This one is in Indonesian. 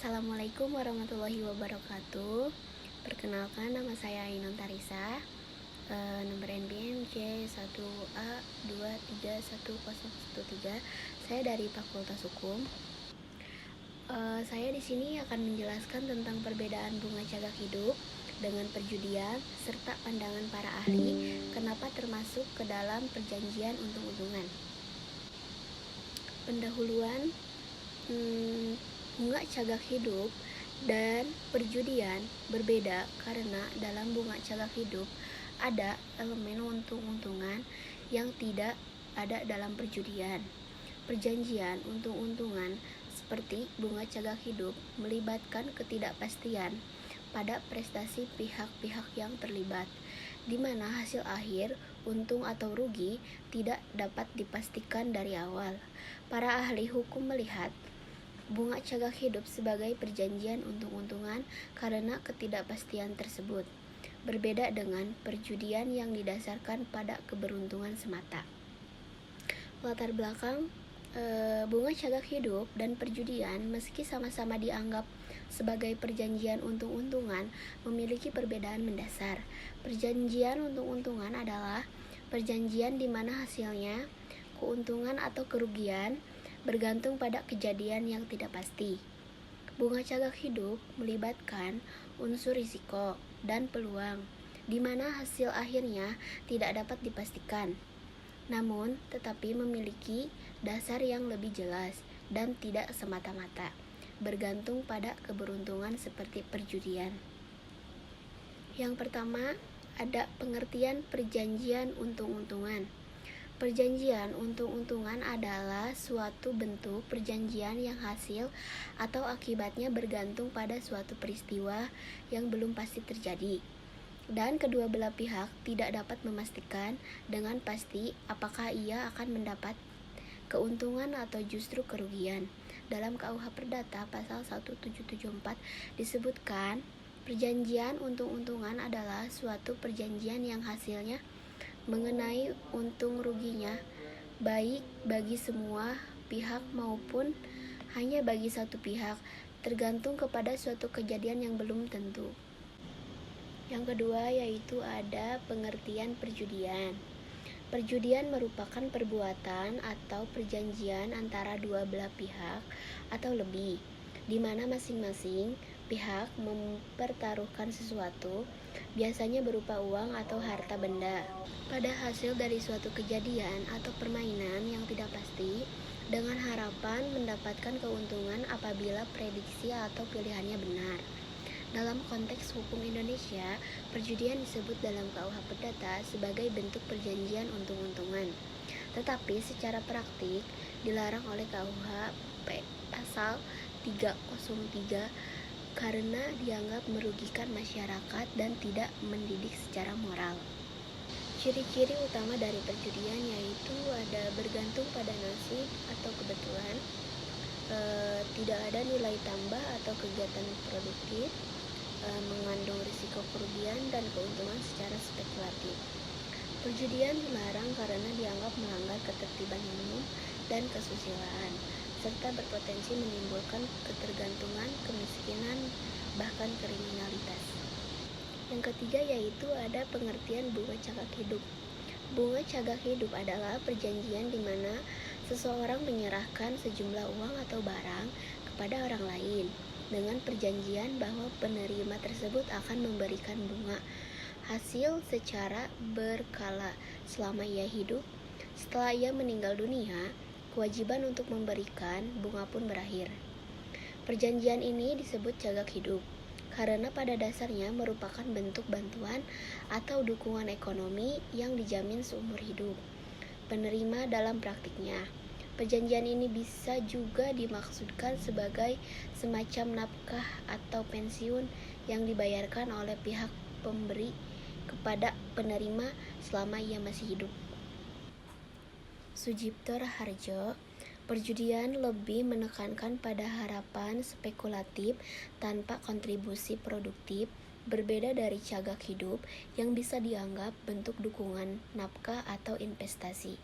Assalamualaikum warahmatullahi wabarakatuh. Perkenalkan, nama saya Ainun Tarisa. Nomor NPM C1A2310113. Saya dari Fakultas Hukum. Saya di sini akan menjelaskan tentang perbedaan bunga cagak hidup dengan perjudian serta pandangan para ahli kenapa termasuk ke dalam perjanjian untung-untungan. Pendahuluan, bunga cagak hidup dan perjudian berbeda karena dalam bunga cagak hidup ada elemen untung-untungan yang tidak ada dalam perjudian. Perjanjian untung-untungan seperti bunga cagak hidup melibatkan ketidakpastian pada prestasi pihak-pihak yang terlibat, di mana hasil akhir, untung atau rugi, tidak dapat dipastikan dari awal. Para ahli hukum melihat bunga cagak hidup sebagai perjanjian untung-untungan karena ketidakpastian tersebut, berbeda dengan perjudian yang didasarkan pada keberuntungan semata. Latar belakang bunga cagak hidup dan perjudian, meski sama-sama dianggap sebagai perjanjian untung-untungan, memiliki perbedaan mendasar. Perjanjian untung-untungan adalah perjanjian di mana hasilnya, keuntungan atau kerugian, bergantung pada kejadian yang tidak pasti. Bunga cagak hidup melibatkan unsur risiko dan peluang, di mana hasil akhirnya tidak dapat dipastikan, namun tetapi memiliki dasar yang lebih jelas dan tidak semata-mata bergantung pada keberuntungan seperti perjudian. Yang pertama, ada pengertian perjanjian untung-untungan. Perjanjian untung-untungan adalah suatu bentuk perjanjian yang hasil atau akibatnya bergantung pada suatu peristiwa yang belum pasti terjadi, dan kedua belah pihak tidak dapat memastikan dengan pasti apakah ia akan mendapat keuntungan atau justru kerugian. Dalam KUH Perdata pasal 1774 disebutkan, perjanjian untung-untungan adalah suatu perjanjian yang hasilnya mengenai untung ruginya baik bagi semua pihak maupun hanya bagi satu pihak, tergantung kepada suatu kejadian yang belum tentu. Yang kedua yaitu ada pengertian perjudian. Perjudian merupakan perbuatan atau perjanjian antara dua belah pihak atau lebih, di mana masing-masing pihak mempertaruhkan sesuatu, biasanya berupa uang atau harta benda, pada hasil dari suatu kejadian atau permainan yang tidak pasti, dengan harapan mendapatkan keuntungan apabila prediksi atau pilihannya benar. Dalam konteks hukum Indonesia, perjudian disebut dalam KUH Perdata sebagai bentuk perjanjian untung-untungan. Tetapi secara praktik dilarang oleh KUH pasal 303 karena dianggap merugikan masyarakat dan tidak mendidik secara moral. Ciri-ciri utama dari perjudian yaitu ada bergantung pada nasib atau kebetulan, tidak ada nilai tambah atau kegiatan produktif, mengandung risiko kerugian dan keuntungan secara spekulatif. Perjudian dilarang karena dianggap melanggar ketertiban umum dan kesusilaan, serta berpotensi menimbulkan ketergantungan, kemiskinan, bahkan kriminalitas. Yang ketiga yaitu ada pengertian bunga cagak hidup. Bunga cagak hidup adalah perjanjian di mana seseorang menyerahkan sejumlah uang atau barang kepada orang lain dengan perjanjian bahwa penerima tersebut akan memberikan bunga hasil secara berkala selama ia hidup. Setelah ia meninggal dunia, kewajiban untuk memberikan bunga pun berakhir. Perjanjian ini disebut cagak hidup karena pada dasarnya merupakan bentuk bantuan atau dukungan ekonomi yang dijamin seumur hidup penerima. Dalam praktiknya, perjanjian ini bisa juga dimaksudkan sebagai semacam nafkah atau pensiun yang dibayarkan oleh pihak pemberi kepada penerima selama ia masih hidup. Sujipto Raharjo, perjudian lebih menekankan pada harapan spekulatif tanpa kontribusi produktif, berbeda dari cagak hidup yang bisa dianggap bentuk dukungan nafkah atau investasi.